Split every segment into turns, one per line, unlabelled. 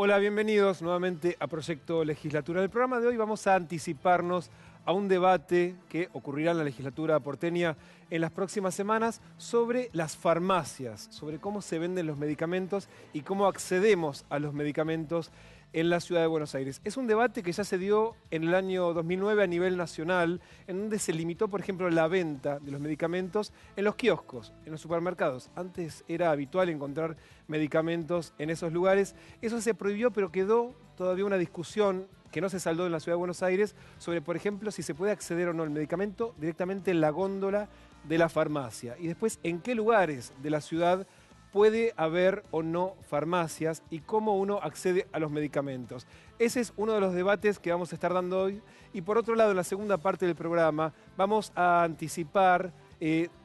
Hola, bienvenidos nuevamente a Proyecto Legislatura. En el programa de hoy vamos a anticiparnos a un debate que ocurrirá en la legislatura porteña en las próximas semanas sobre las farmacias, sobre cómo se venden los medicamentos y cómo accedemos a los medicamentos en la ciudad de Buenos Aires. Es un debate que ya se dio en el año 2009 a nivel nacional, en donde se limitó, por ejemplo, la venta de los medicamentos en los kioscos, en los supermercados. Antes era habitual encontrar medicamentos en esos lugares. Eso se prohibió, pero quedó todavía una discusión que no se saldó en la ciudad de Buenos Aires sobre, por ejemplo, si se puede acceder o no al medicamento directamente en la góndola de la farmacia. Y después, en qué lugares de la ciudad puede haber o no farmacias y cómo uno accede a los medicamentos. Ese es uno de los debates que vamos a estar dando hoy. Y por otro lado, en la segunda parte del programa, vamos a anticipar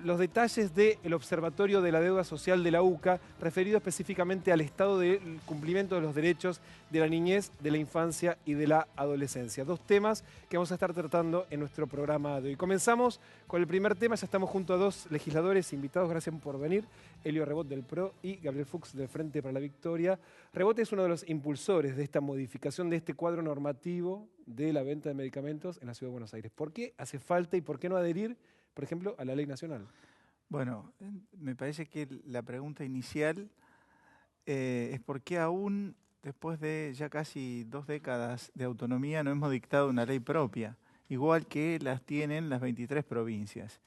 los detalles del Observatorio de la Deuda Social de la UCA, referido específicamente al estado del cumplimiento de los derechos de la niñez, de la infancia y de la adolescencia. Dos temas que vamos a estar tratando en nuestro programa de hoy. Comenzamos con el primer tema, ya estamos junto a dos legisladores invitados, gracias por venir, Elio Rebot del PRO y Gabriel Fuchs del Frente para la Victoria. Rebot es uno de los impulsores de esta modificación de este cuadro normativo de la venta de medicamentos en la Ciudad de Buenos Aires. ¿Por qué hace falta y por qué no adherir, por ejemplo, a la ley nacional?
Bueno, me parece que la pregunta inicial es por qué aún después de ya casi 2 décadas de autonomía no hemos dictado una ley propia, igual que las tienen las 23 provincias.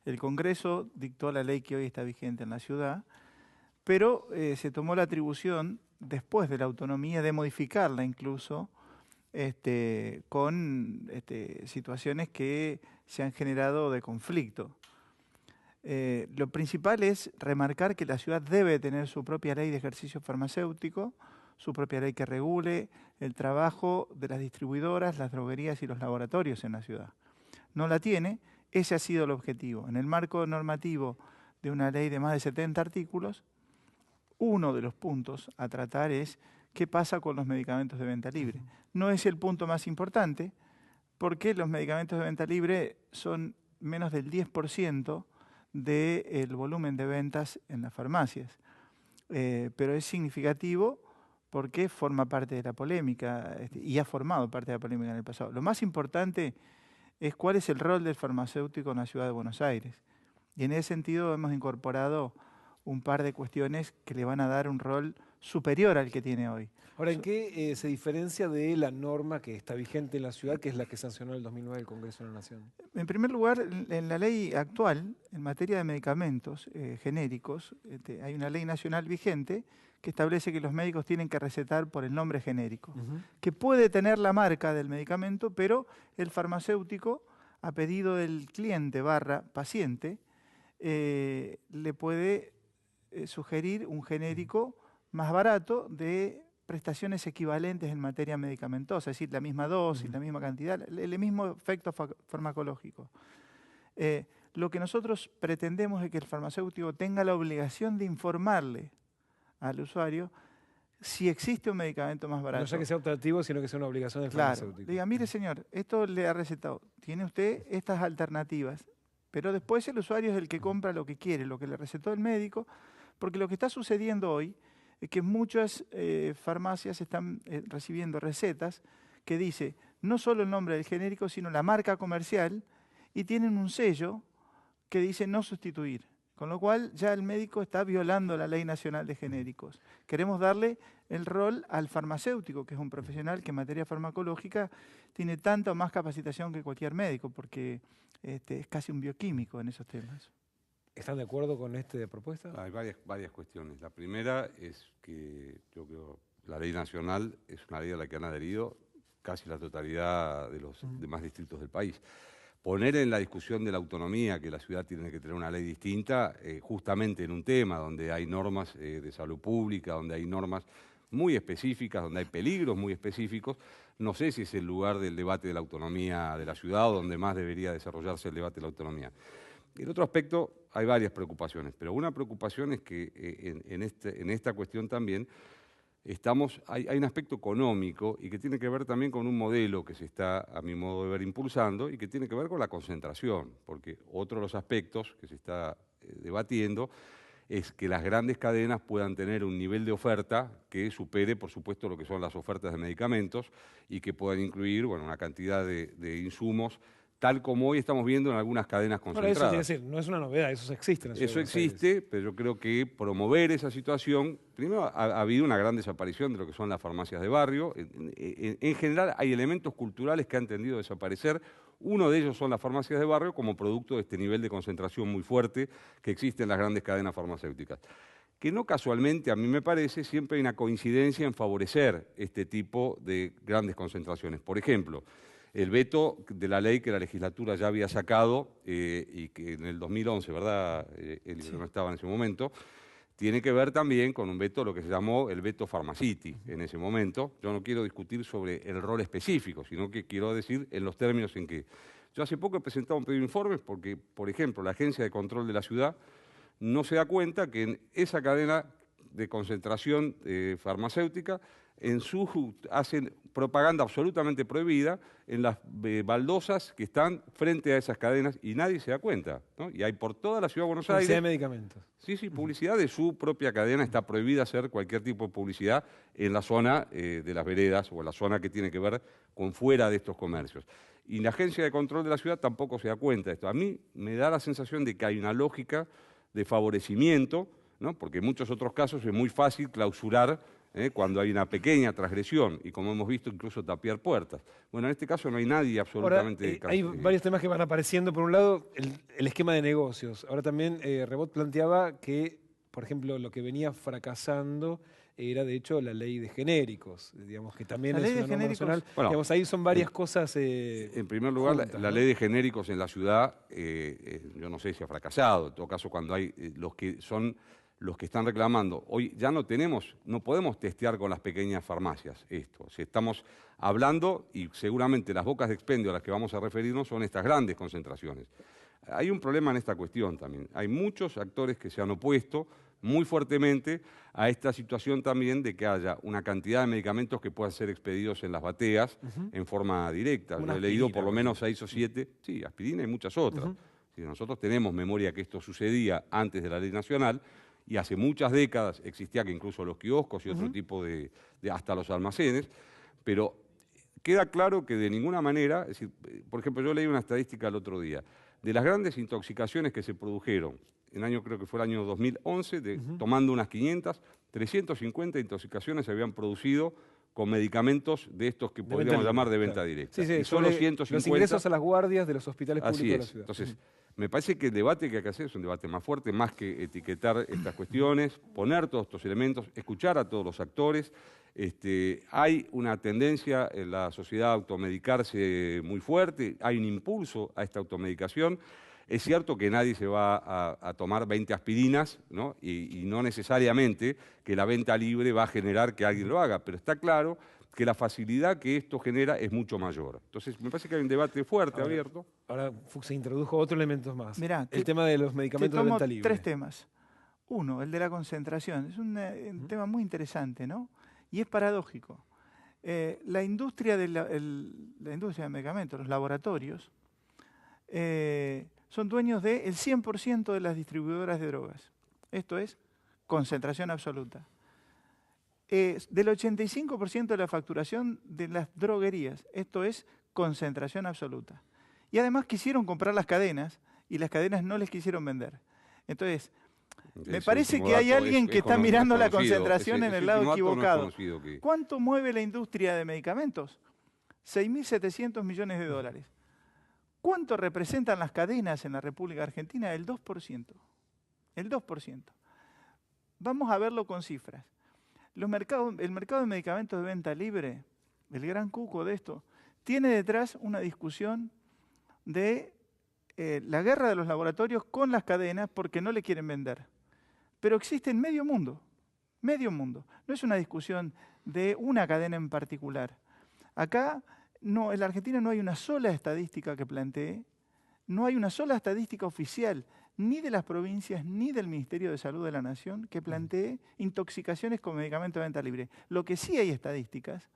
El Congreso dictó la ley que hoy está vigente en la ciudad, pero se tomó la atribución, después de la autonomía, de modificarla incluso, con situaciones que se han generado de conflicto. Lo principal es remarcar que la ciudad debe tener su propia ley de ejercicio farmacéutico, su propia ley que regule el trabajo de las distribuidoras, las droguerías y los laboratorios en la ciudad. No la tiene, ese ha sido el objetivo. En el marco normativo de una ley de más de 70 artículos, uno de los puntos a tratar es qué pasa con los medicamentos de venta libre. No es el punto más importante, porque los medicamentos de venta libre son menos del 10% del volumen de ventas en las farmacias. Pero es significativo porque forma parte de la polémica y ha formado parte de la polémica en el pasado. Lo más importante es cuál es el rol del farmacéutico en la ciudad de Buenos Aires. Y en ese sentido hemos incorporado un par de cuestiones que le van a dar un rol superior al que tiene hoy.
Ahora, ¿en qué se diferencia de la norma que está vigente en la ciudad, que es la que sancionó en el 2009 el Congreso de la Nación?
En primer lugar, en la ley actual, en materia de medicamentos genéricos, hay una ley nacional vigente que establece que los médicos tienen que recetar por el nombre genérico, que puede tener la marca del medicamento, pero el farmacéutico, a pedido del cliente / paciente, le puede sugerir un genérico más barato de prestaciones equivalentes en materia medicamentosa, es decir, la misma dosis, la misma cantidad, el mismo efecto farmacológico. Lo que nosotros pretendemos es que el farmacéutico tenga la obligación de informarle al usuario si existe un medicamento más barato.
No ya que sea optativo, sino que sea una obligación del farmacéutico.
Diga, mire señor, esto le ha recetado, tiene usted estas alternativas, pero después el usuario es el que compra lo que quiere, lo que le recetó el médico, porque lo que está sucediendo hoy es que muchas farmacias están recibiendo recetas que dice no solo el nombre del genérico, sino la marca comercial, y tienen un sello que dice no sustituir. Con lo cual ya el médico está violando la Ley Nacional de Genéricos. Queremos darle el rol al farmacéutico, que es un profesional que en materia farmacológica tiene tanta o más capacitación que cualquier médico, porque es casi un bioquímico en esos temas.
¿Están de acuerdo con esta propuesta?
Hay varias cuestiones. La primera es que yo creo que la ley nacional es una ley a la que han adherido casi la totalidad de los demás distritos del país. Poner en la discusión de la autonomía que la ciudad tiene que tener una ley distinta, justamente en un tema donde hay normas de salud pública, donde hay normas muy específicas, donde hay peligros muy específicos, no sé si es el lugar del debate de la autonomía de la ciudad o donde más debería desarrollarse el debate de la autonomía. En otro aspecto hay varias preocupaciones, pero una preocupación es que en esta cuestión también hay un aspecto económico y que tiene que ver también con un modelo que se está, a mi modo de ver, impulsando y que tiene que ver con la concentración, porque otro de los aspectos que se está debatiendo es que las grandes cadenas puedan tener un nivel de oferta que supere, por supuesto, lo que son las ofertas de medicamentos y que puedan incluir, bueno, una cantidad de insumos, tal como hoy estamos viendo en algunas cadenas
Ahora,
concentradas.
eso quiere decir, no es una novedad, eso existe en la Ciudad
Eso
de Buenos Aires.
existe, pero yo creo que promover esa situación, primero ha habido una gran desaparición de lo que son las farmacias de barrio. En general hay elementos culturales que han tendido a desaparecer. Uno de ellos son las farmacias de barrio como producto de este nivel de concentración muy fuerte que existe en las grandes cadenas farmacéuticas. Que no casualmente, a mí me parece, siempre hay una coincidencia en favorecer este tipo de grandes concentraciones. Por ejemplo, el veto de la ley que la legislatura ya había sacado y que en el 2011, ¿verdad? Él no estaba en ese momento, tiene que ver también con un veto, lo que se llamó el veto Pharmacity en ese momento. Yo no quiero discutir sobre el rol específico, sino que quiero decir en los términos en que... Yo hace poco he presentado un pedido de informes porque, por ejemplo, la Agencia de Control de la Ciudad no se da cuenta que en esa cadena de concentración farmacéutica hacen propaganda absolutamente prohibida en las baldosas que están frente a esas cadenas y nadie se da cuenta, ¿no? Y hay por toda la Ciudad de Buenos Aires...
Publicidad de medicamentos.
Sí, publicidad de su propia cadena. Está prohibida hacer cualquier tipo de publicidad en la zona de las veredas o en la zona que tiene que ver con fuera de estos comercios. Y la Agencia de Control de la Ciudad tampoco se da cuenta de esto. A mí me da la sensación de que hay una lógica de favorecimiento, ¿no? Porque en muchos otros casos es muy fácil clausurar cuando hay una pequeña transgresión y, como hemos visto, incluso tapiar puertas. Bueno, en este caso no hay nadie absolutamente...
Ahora, hay varios temas que van apareciendo. Por un lado, el esquema de negocios. Ahora también Rebot planteaba que, por ejemplo, lo que venía fracasando era, de hecho, la ley de genéricos, digamos, que también es una norma nacional.
Bueno,
digamos, ahí son varias cosas
en primer lugar,
juntas,
la
¿no?
ley de genéricos en la ciudad, yo no sé si ha fracasado. En todo caso, cuando hay los que están reclamando, hoy ya no podemos testear con las pequeñas farmacias esto. Si estamos hablando, y seguramente las bocas de expendio a las que vamos a referirnos son estas grandes concentraciones. Hay un problema en esta cuestión también. Hay muchos actores que se han opuesto muy fuertemente a esta situación también de que haya una cantidad de medicamentos que puedan ser expedidos en las bateas en forma directa. Yo he leído por lo menos 6 o 7, sí, aspirina y muchas otras. Si nosotros tenemos memoria que esto sucedía antes de la ley nacional, y hace muchas décadas existía que incluso los kioscos y otro tipo de hasta los almacenes, pero queda claro que de ninguna manera, es decir, por ejemplo, yo leí una estadística el otro día, de las grandes intoxicaciones que se produjeron, creo que fue el año 2011, tomando unas 500, 350 intoxicaciones se habían producido con medicamentos de estos que podríamos llamar de venta directa.
Sí,
y solo 150...
Los ingresos a las guardias de los hospitales públicos de la ciudad.
Entonces, me parece que el debate que hay que hacer es un debate más fuerte, más que etiquetar estas cuestiones, poner todos estos elementos, escuchar a todos los actores. Hay una tendencia en la sociedad a automedicarse muy fuerte, hay un impulso a esta automedicación. Es cierto que nadie se va a tomar 20 aspirinas, ¿no? Y no necesariamente que la venta libre va a generar que alguien lo haga, pero está claro que la facilidad que esto genera es mucho mayor. Entonces, me parece que hay un debate fuerte, abierto.
Ahora se introdujo otro elemento más.
Mirá,
el tema de los medicamentos de venta libre.
3 temas. Uno, el de la concentración. Es un tema muy interesante, ¿no? Y es paradójico. La industria de medicamentos, los laboratorios, son dueños del 100% de las distribuidoras de drogas. Esto es concentración absoluta. Del 85% de la facturación de las droguerías. Esto es concentración absoluta. Y además quisieron comprar las cadenas y las cadenas no les quisieron vender. Entonces, me parece que hay alguien que está mirando la concentración en el lado equivocado. ¿Cuánto mueve la industria de medicamentos? 6.700 millones de dólares. ¿Cuánto representan las cadenas en la República Argentina? El 2%. El 2%. Vamos a verlo con cifras. El mercado de medicamentos de venta libre, el gran cuco de esto, tiene detrás una discusión de la guerra de los laboratorios con las cadenas porque no le quieren vender. Pero existe en medio mundo. Medio mundo. No es una discusión de una cadena en particular. Acá, en la Argentina no hay una sola estadística que plantee, no hay una sola estadística oficial, ni de las provincias, ni del Ministerio de Salud de la Nación, que plantee intoxicaciones con medicamentos de venta libre. Lo que sí hay estadísticas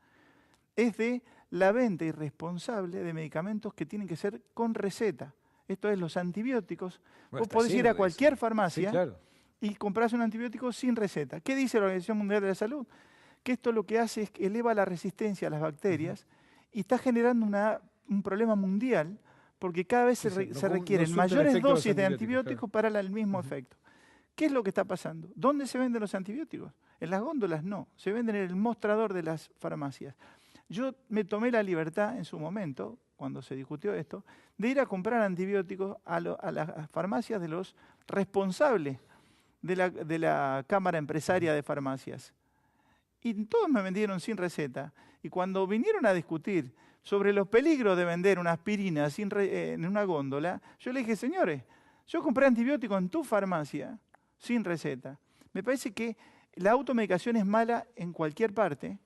es de la venta irresponsable de medicamentos que tienen que ser con receta. Esto es, los antibióticos. Vos podés ir a cualquier farmacia y compras un antibiótico sin receta. ¿Qué dice la Organización Mundial de la Salud? Que esto lo que hace es que eleva la resistencia a las bacterias y está generando un problema mundial porque cada vez se requieren mayores dosis de antibióticos para el mismo efecto. ¿Qué es lo que está pasando? ¿Dónde se venden los antibióticos? En las góndolas no, se venden en el mostrador de las farmacias. Yo me tomé la libertad en su momento, cuando se discutió esto, de ir a comprar antibióticos a las farmacias de los responsables de la Cámara Empresaria de Farmacias. Y todos me vendieron sin receta. Y cuando vinieron a discutir sobre los peligros de vender una aspirina en una góndola, yo le dije, señores, yo compré antibióticos en tu farmacia sin receta. Me parece que la automedicación es mala en cualquier parte,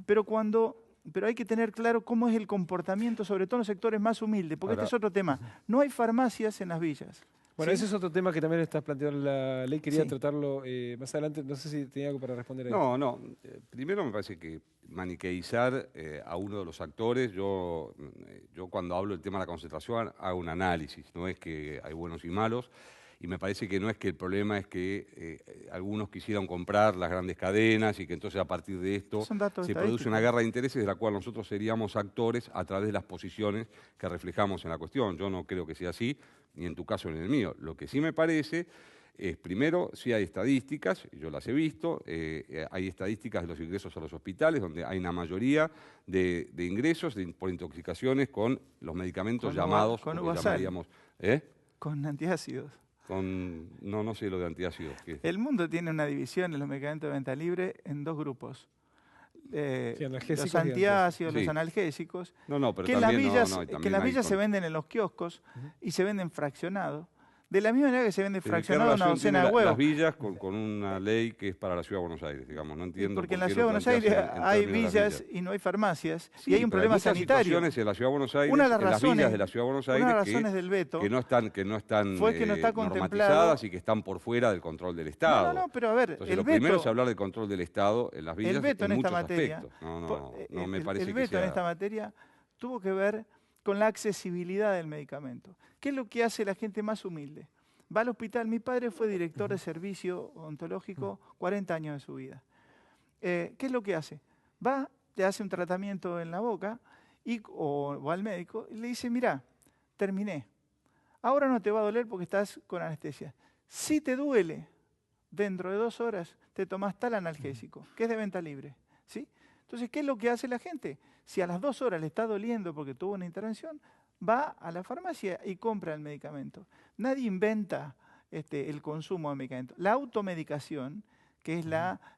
pero hay que tener claro cómo es el comportamiento, sobre todo en los sectores más humildes, porque este es otro tema. No hay farmacias en las villas.
Bueno,
¿sí?
ese es otro tema que también estás planteando en la ley. Quería tratarlo más adelante. No sé si tenía algo para responder a eso.
No. Primero me parece que maniqueizar a uno de los actores, yo cuando hablo del tema de la concentración hago un análisis, no es que hay buenos y malos. Y me parece que no es que el problema es que algunos quisieran comprar las grandes cadenas y que entonces a partir de esto se produce una guerra de intereses de la cual nosotros seríamos actores a través de las posiciones que reflejamos en la cuestión. Yo no creo que sea así, ni en tu caso ni en el mío. Lo que sí me parece es, primero, sí hay estadísticas, yo las he visto, hay estadísticas de los ingresos a los hospitales, donde hay una mayoría de ingresos por intoxicaciones con los medicamentos llamados,
con
como llamaríamos,
con antiácidos.
No sé lo de antiácidos.
El mundo tiene una división en los medicamentos de venta libre en dos grupos. Los antiácidos, los analgésicos,
pero
que en las villas se venden en los kioscos y se venden fraccionados. De la misma manera que se vende fraccionado una docena de huevos.
Las villas con una ley que es para la Ciudad de Buenos Aires, digamos, no entiendo.
Porque en la Ciudad de Buenos Aires hay villas y no hay farmacias, y hay un problema sanitario.
En la Ciudad de Buenos Aires,
una de las
en las
razones,
villas de la Ciudad de Buenos Aires,
una de las razones del veto
que no están
fue que no está
normatizadas y que están por fuera del control del Estado.
No, pero a ver,
entonces, lo primero es hablar del control del Estado en las villas en muchos aspectos. No me parece que sea...
El veto en esta materia tuvo que ver con la accesibilidad del medicamento. ¿Qué es lo que hace la gente más humilde? Va al hospital. Mi padre fue director de servicio odontológico 40 años de su vida. ¿Qué es lo que hace? Va, le hace un tratamiento en la boca o va al médico y le dice, mira, terminé. Ahora no te va a doler porque estás con anestesia. Si te duele, dentro de 2 horas te tomás tal analgésico, que es de venta libre. ¿Sí? Entonces, ¿qué es lo que hace la gente? Si a las 2 horas le está doliendo porque tuvo una intervención, va a la farmacia y compra el medicamento. Nadie inventa el consumo de medicamentos. La automedicación, que es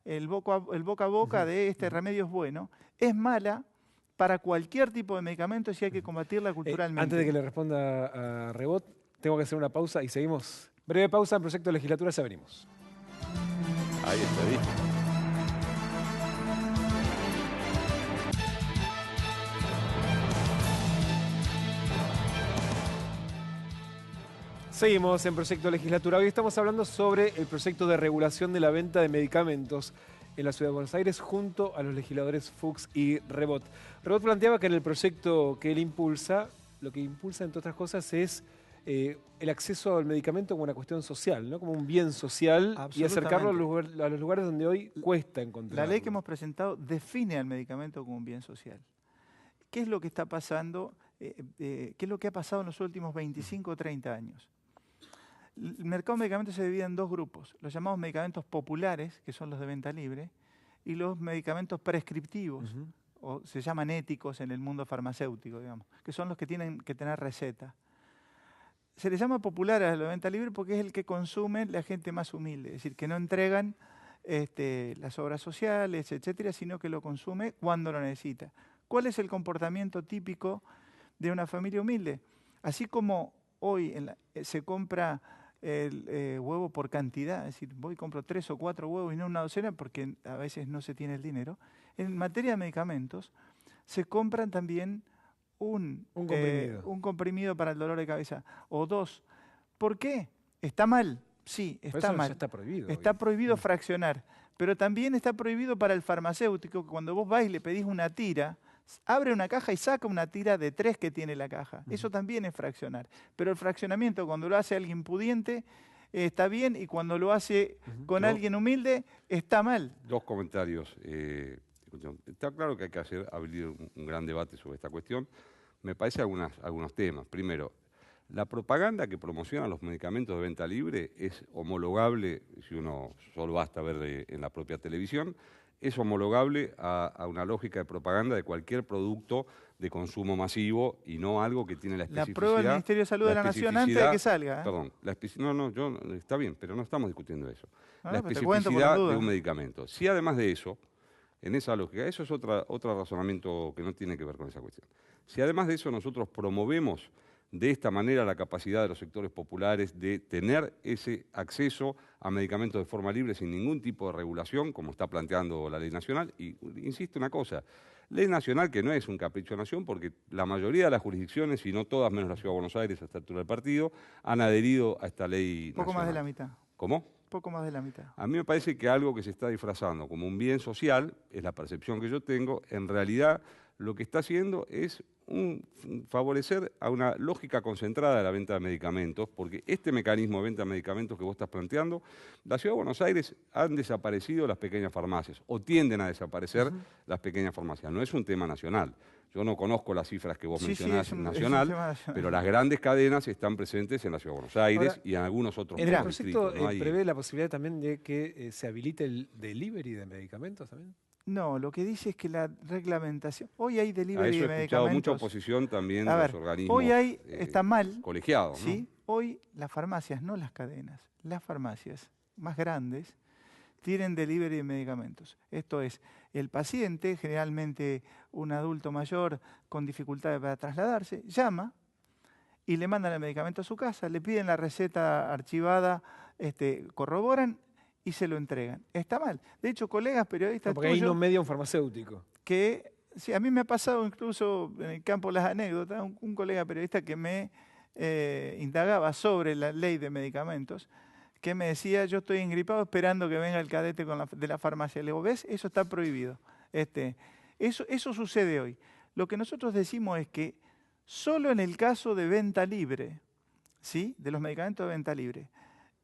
el boca a boca de este remedio es bueno, es mala para cualquier tipo de medicamento si hay que combatirla culturalmente.
Antes de que le responda a Rebot, tengo que hacer una pausa y seguimos. Breve pausa en Proyecto de Legislatura, ya venimos.
Ahí está, ¿viste?
Seguimos en Proyecto Legislatura. Hoy estamos hablando sobre el proyecto de regulación de la venta de medicamentos en la Ciudad de Buenos Aires junto a los legisladores Fuchs y Rebot. Rebot planteaba que en el proyecto que él impulsa, lo que impulsa, entre otras cosas, es el acceso al medicamento como una cuestión social, ¿no? Como un bien social y acercarlo a los lugares donde hoy cuesta encontrarlo.
La ley que hemos presentado define al medicamento como un bien social. ¿Qué es lo que está pasando? ¿Qué es lo que ha pasado en los últimos 25 o 30 años? El mercado de medicamentos se divide en dos grupos, los llamados medicamentos populares, que son los de venta libre, y los medicamentos prescriptivos, o se llaman éticos en el mundo farmacéutico, digamos, que son los que tienen que tener receta. Se les llama popular a los de venta libre porque es el que consume la gente más humilde, es decir, que no entregan las obras sociales, etcétera, sino que lo consume cuando lo necesita. ¿Cuál es el comportamiento típico de una familia humilde? Así como hoy se compra el huevo por cantidad, es decir, voy y compro 3 o 4 huevos y no una docena porque a veces no se tiene el dinero. En materia de medicamentos se compran también un comprimido para el dolor de cabeza o 2. ¿Por qué? ¿Está mal? Sí, está mal.
Ya está prohibido.
Está prohibido fraccionar, pero también está prohibido para el farmacéutico que cuando vos vas y le pedís una tira, abre una caja y saca una tira de 3 que tiene la caja. Eso también es fraccionar. Pero el fraccionamiento, cuando lo hace alguien pudiente, está bien, y cuando lo hace con alguien humilde, está mal.
Dos comentarios. Está claro que hay que abrir un gran debate sobre esta cuestión. Me parece algunos temas. Primero, la propaganda que promociona los medicamentos de venta libre es homologable, si uno solo basta ver en la propia televisión, es homologable a una lógica de propaganda de cualquier producto de consumo masivo y no algo que tiene la especificidad.
La prueba del Ministerio de Salud de la Nación antes de que salga.
Perdón, está bien, pero no estamos discutiendo eso. La
pues
especificidad de un medicamento. Si además de eso, en esa lógica, eso es otro razonamiento que no tiene que ver con esa cuestión. Si además de eso nosotros promovemos de esta manera la capacidad de los sectores populares de tener ese acceso a medicamentos de forma libre sin ningún tipo de regulación, como está planteando la ley nacional, y insisto una cosa, ley nacional que no es un capricho de nación, porque la mayoría de las jurisdicciones, y no todas menos la Ciudad de Buenos Aires a esta altura del partido, han adherido a esta ley nacional.
Poco más de la mitad.
¿Cómo?
Poco más de la mitad.
A mí me parece que algo que se está disfrazando como un bien social, es la percepción que yo tengo, en realidad lo que está haciendo es favorecer a una lógica concentrada de la venta de medicamentos, porque este mecanismo de venta de medicamentos que vos estás planteando, la Ciudad de Buenos Aires han desaparecido las pequeñas farmacias, o tienden a desaparecer las pequeñas farmacias. No es un tema nacional. Yo no conozco las cifras que vos mencionás nacional, pero las grandes cadenas están presentes en la Ciudad de Buenos Aires. Ahora, y en algunos otros
¿En el proyecto prevé la posibilidad también de que se habilite el delivery de medicamentos también?
No, lo que dice es que la reglamentación... Hoy hay delivery de medicamentos.
He escuchado mucha oposición también de los organismos
hoy está mal,
colegiados, ¿no?
¿sí? Hoy las farmacias, no las cadenas, las farmacias más grandes tienen delivery de medicamentos. Esto es, el paciente, generalmente un adulto mayor con dificultades para trasladarse, llama y le mandan el medicamento a su casa, le piden la receta archivada, corroboran y se lo entregan. Está mal. De hecho, colegas periodistas...
Porque ahí no media un farmacéutico.
Que, sí, a mí me ha pasado incluso en el campo de las anécdotas, un colega periodista que me indagaba sobre la ley de medicamentos, que me decía, yo estoy engripado esperando que venga el cadete de la farmacia. Le digo, ¿ves? Eso está prohibido. Eso sucede hoy. Lo que nosotros decimos es que solo en el caso de venta libre, ¿sí? De los medicamentos de venta libre,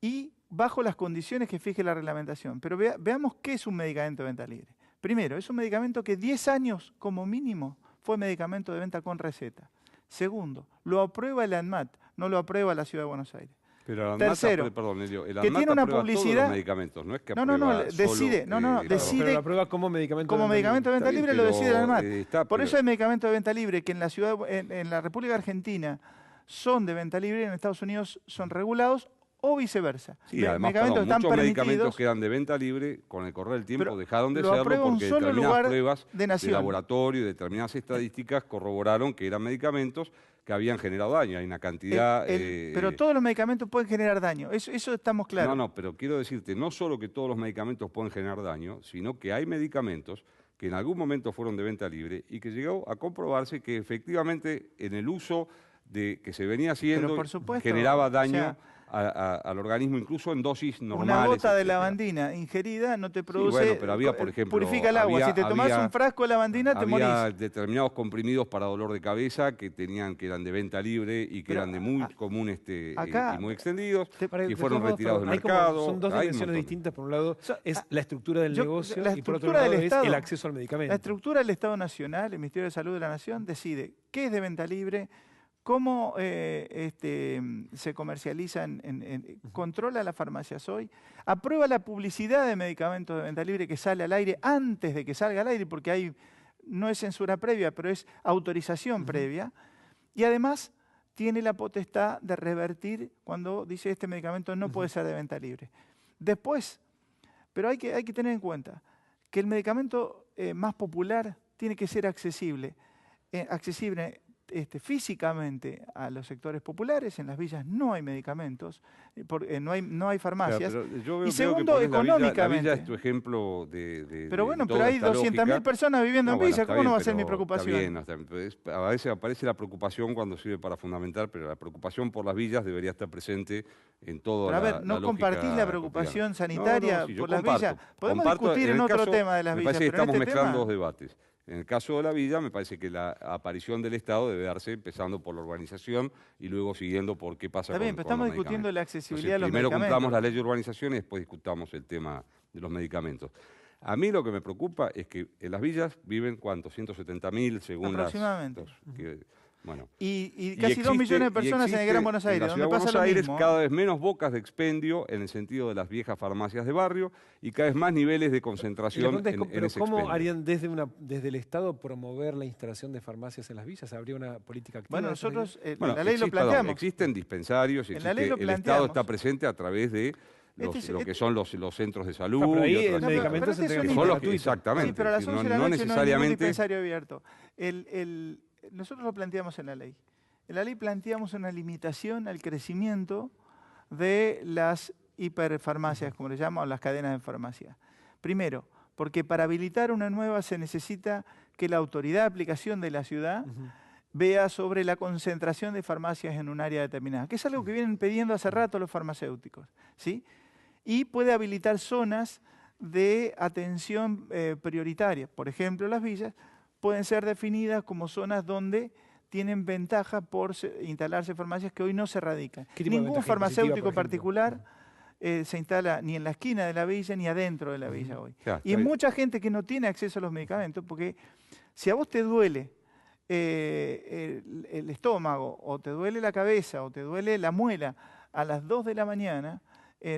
y bajo las condiciones que fije la reglamentación. Pero veamos qué es un medicamento de venta libre. Primero, es un medicamento que 10 años como mínimo fue medicamento de venta con receta. Segundo, lo aprueba el ANMAT, no lo aprueba la Ciudad de Buenos Aires.
Pero el ANMAT,
tercero,
perdón, Elio, el
que
ANMAT
tiene una
aprueba
publicidad...
todos los medicamentos, no es que aprueba
decide,
decide...
Pero lo aprueba como medicamento
de venta libre,
bien,
lo decide el ANMAT.
Por
pero eso hay medicamentos de venta libre que en la República Argentina son de venta libre y en Estados Unidos son regulados, o viceversa.
Sí, además, muchos medicamentos quedan de venta libre, con el correr del tiempo dejaron de serlo porque determinadas pruebas de laboratorio y determinadas estadísticas corroboraron que eran medicamentos que habían generado daño. Hay una cantidad...
pero todos los medicamentos pueden generar daño, eso estamos claros.
No, pero quiero decirte, no solo que todos los medicamentos pueden generar daño, sino que hay medicamentos que en algún momento fueron de venta libre y que llegó a comprobarse que efectivamente en el uso que se venía haciendo generaba daño al organismo, incluso en dosis normales.
Una gota de lavandina ingerida no te produce...
Sí, bueno, pero había, por ejemplo...
Purifica el agua. Si te tomás un frasco de lavandina, te morís.
Había determinados comprimidos para dolor de cabeza que eran de venta libre y que eran de muy común y muy extendidos, que fueron retirados del mercado.
Son dos dimensiones distintas. Por un lado es la estructura del negocio y por otro lado es el acceso al medicamento.
La estructura del Estado Nacional, el Ministerio de Salud de la Nación, decide qué es de venta libre, cómo se comercializan, controla las farmacias hoy, aprueba la publicidad de medicamentos de venta libre que sale al aire antes de que salga al aire, porque no es censura previa, pero es autorización previa, y además tiene la potestad de revertir cuando dice este medicamento no puede ser de venta libre. Después, pero hay que tener en cuenta que el medicamento más popular tiene que ser accesible físicamente a los sectores populares. En las villas no hay medicamentos, no hay farmacias.
Pero
y segundo, económicamente.
La villa es tu ejemplo
pero bueno, pero hay 200.000 personas viviendo en villa, ¿cómo no va a ser mi preocupación?
Está bien. A veces aparece la preocupación cuando sirve para fundamentar, pero la preocupación por las villas debería estar presente en todo.
Pero a ver, ¿no compartís la preocupación sanitaria por las villas? Podemos discutir en otro tema de las villas,
me parece que estamos mezclando dos debates. En el caso de la villa, me parece que la aparición del Estado debe darse empezando por la urbanización y luego siguiendo por qué pasa
Está bien, pero estamos discutiendo la accesibilidad de los
primero
medicamentos.
cumplamos la ley de urbanización y después discutamos el tema de los medicamentos. A mí lo que me preocupa es que en las villas viven, ¿cuántos? 170.000 según
aproximadamente.
Bueno.
Y casi 2 millones de personas en el Gran Buenos Aires,
donde
pasa
Buenos
lo
Aires
mismo.
cada vez menos bocas de expendio en el sentido de las viejas farmacias de barrio y cada vez más niveles de concentración en ese
¿Cómo
expendio.
harían desde el Estado promover la instalación de farmacias en las villas? ¿Habría una política activa?
Bueno, nosotros en
Bueno,
la ley lo planteamos.
Existen dispensarios,
En la ley lo
el Estado
planteamos.
está presente a través de lo que son los centros de salud.
Pero ahí
y
el
otras
medicamento
cosas.
se entrega
Que
de
son
forma
los que-
gratuita.
Exactamente.
Sí, pero a las 11 de la
no
noche no hay ningún dispensario abierto. Nosotros lo planteamos en la ley. En la ley planteamos una limitación al crecimiento de las hiperfarmacias, como le llaman, o las cadenas de farmacia. Primero, porque para habilitar una nueva se necesita que la autoridad de aplicación de la ciudad vea sobre la concentración de farmacias en un área determinada, que es algo que vienen pidiendo hace rato los farmacéuticos, ¿sí? Y puede habilitar zonas de atención prioritaria. Por ejemplo, las villas pueden ser definidas como zonas donde tienen ventaja por instalarse farmacias que hoy no se radican.
¿Qué tipo de
Ningún
ventaja
farmacéutico
impositiva, por ejemplo?
particular se instala ni en la esquina de la villa ni adentro de la villa hoy.
Claro,
Y hay mucha gente que no tiene acceso a los medicamentos porque si a vos te duele el estómago o te duele la cabeza o te duele la muela a las 2 de la mañana,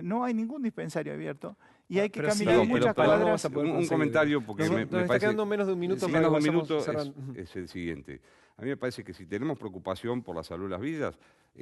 no hay ningún dispensario abierto y hay que
Pero sí,
caminar
pero
muchas
¿cómo
cuadras.
vamos a poder
Un
conseguir?
comentario, porque
Nos
me
está
parece...
quedando menos de un minuto
Sí,
para
menos
que
de un
vayamos
minuto
cerrando.
es el siguiente. A mí me parece que si tenemos preocupación por la salud de las villas,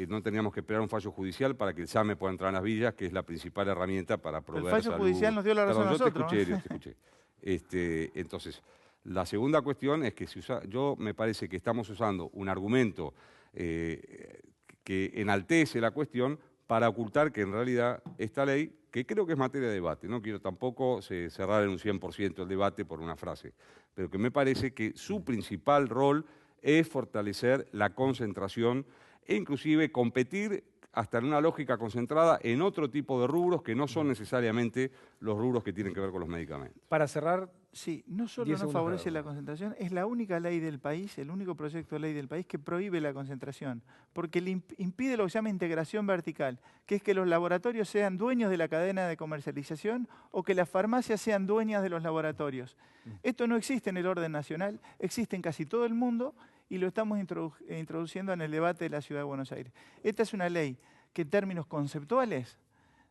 no teníamos que esperar un fallo judicial para que el SAME pueda entrar en las villas, que es la principal herramienta para proveer
fallo
salud.
judicial nos dio la razón a nosotros,
Yo te
¿no?
escuché. Entonces, la segunda cuestión es que yo me parece que estamos usando un argumento que enaltece la cuestión para ocultar que en realidad esta ley, que creo que es materia de debate, no quiero tampoco cerrar en un 100% el debate por una frase, pero que me parece que su principal rol es fortalecer la concentración e inclusive competir hasta en una lógica concentrada en otro tipo de rubros que no son necesariamente los rubros que tienen que ver con los medicamentos.
Para cerrar,
Sí, no solo
10
no
segundos
favorece
cada
la
uno.
concentración, es la única ley del país, el único proyecto de ley del país que prohíbe la concentración, porque le impide lo que se llama integración vertical, que es que los laboratorios sean dueños de la cadena de comercialización o que las farmacias sean dueñas de los laboratorios. Esto no existe en el orden nacional, existe en casi todo el mundo y lo estamos introduciendo en el debate de la Ciudad de Buenos Aires. Esta es una ley que en términos conceptuales,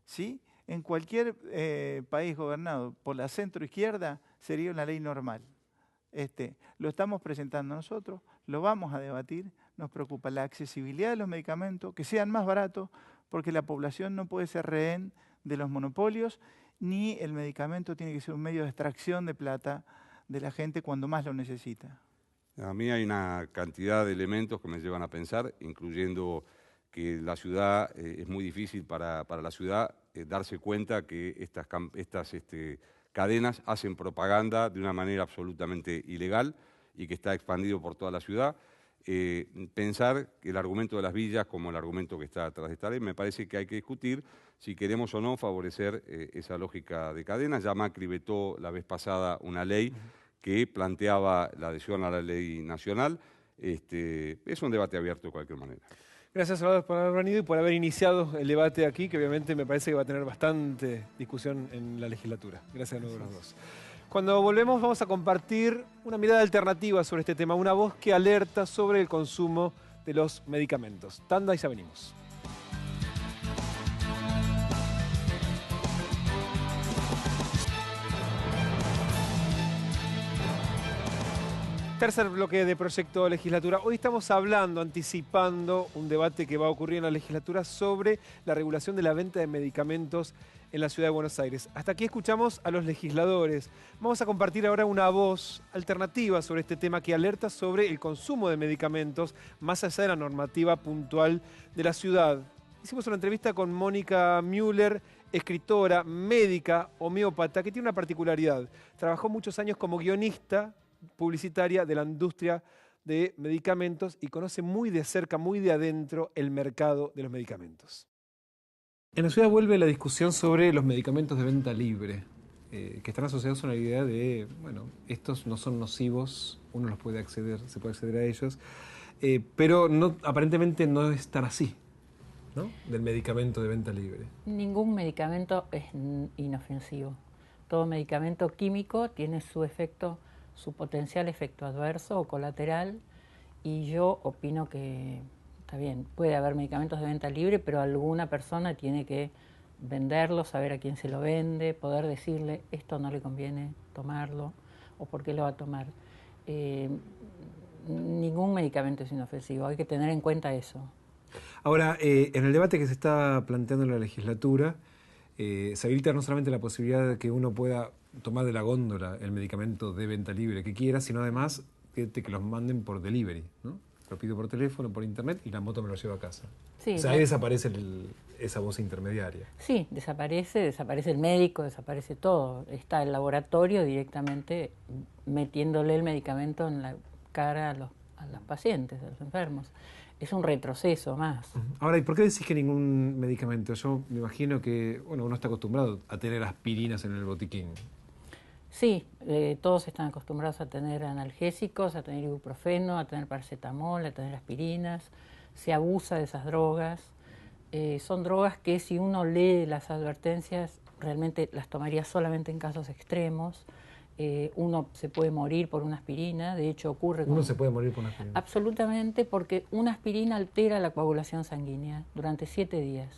¿sí?, en cualquier país gobernado por la centroizquierda sería una ley normal. Lo estamos presentando nosotros, lo vamos a debatir, nos preocupa la accesibilidad de los medicamentos, que sean más baratos, porque la población no puede ser rehén de los monopolios, ni el medicamento tiene que ser un medio de extracción de plata de la gente cuando más lo necesita.
A mí hay una cantidad de elementos que me llevan a pensar, incluyendo que la ciudad, es muy difícil para la ciudad darse cuenta que estas cadenas hacen propaganda de una manera absolutamente ilegal y que está expandido por toda la ciudad. Pensar que el argumento de las villas, como el argumento que está atrás de esta ley, me parece que hay que discutir si queremos o no favorecer esa lógica de cadenas. Ya Macri vetó la vez pasada una ley que planteaba la adhesión a la ley nacional. Es un debate abierto de cualquier manera.
Gracias, Salvador, por haber venido y por haber iniciado el debate aquí, que obviamente me parece que va a tener bastante discusión en la legislatura. Gracias de nuevo a los dos. Cuando volvemos vamos a compartir una mirada alternativa sobre este tema, una voz que alerta sobre el consumo de los medicamentos. Tanda y ya venimos. Tercer bloque de Proyecto Legislatura. Hoy estamos hablando, anticipando un debate que va a ocurrir en la legislatura sobre la regulación de la venta de medicamentos en la Ciudad de Buenos Aires. Hasta aquí escuchamos a los legisladores. Vamos a compartir ahora una voz alternativa sobre este tema que alerta sobre el consumo de medicamentos más allá de la normativa puntual de la ciudad. Hicimos una entrevista con Mónica Müller, escritora, médica, homeópata, que tiene una particularidad. Trabajó muchos años como guionista publicitaria de la industria de medicamentos y conoce muy de cerca, muy de adentro, el mercado de los medicamentos. En la ciudad vuelve la discusión sobre los medicamentos de venta libre. que están asociados a una idea de, bueno, estos no son nocivos, uno los puede acceder, se puede acceder a ellos, pero no, aparentemente no es tan así, ¿no? Del medicamento de venta libre.
Ningún medicamento es inofensivo. Todo medicamento químico tiene su efecto, su potencial efecto adverso o colateral, y yo opino que está bien, puede haber medicamentos de venta libre, pero alguna persona tiene que venderlo, saber a quién se lo vende, poder decirle esto no le conviene tomarlo o por qué lo va a tomar. Ningún medicamento es inofensivo, hay que tener en cuenta eso.
Ahora, en el debate que se está planteando en la legislatura, se habilita no solamente la posibilidad de que uno pueda tomar de la góndola el medicamento de venta libre que quiera, sino además que los manden por delivery, ¿no? Lo pido por teléfono, por internet y la moto me lo lleva a casa.
Sí,
o sea, ahí desaparece esa voz intermediaria.
Sí, desaparece el médico, desaparece todo. Está el laboratorio directamente metiéndole el medicamento en la cara a los pacientes, a los enfermos. Es un retroceso más.
Ahora, ¿y por qué decís que ningún medicamento? Yo me imagino que bueno, uno está acostumbrado a tener aspirinas en el botiquín.
Sí, todos están acostumbrados a tener analgésicos, a tener ibuprofeno, a tener paracetamol, a tener aspirinas. Se abusa de esas drogas. Son drogas que si uno lee las advertencias realmente las tomaría solamente en casos extremos. Uno se puede morir por una aspirina, de hecho ocurre...
¿Uno se puede morir por una aspirina?
Absolutamente, porque una aspirina altera la coagulación sanguínea durante 7 días.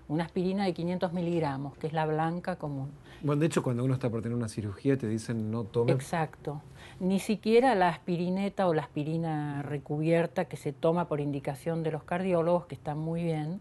Una aspirina de 500 miligramos, que es la blanca común.
Bueno, de hecho, cuando uno está por tener una cirugía, te dicen no tome...
Exacto. Ni siquiera la aspirineta o la aspirina recubierta que se toma por indicación de los cardiólogos, que están muy bien,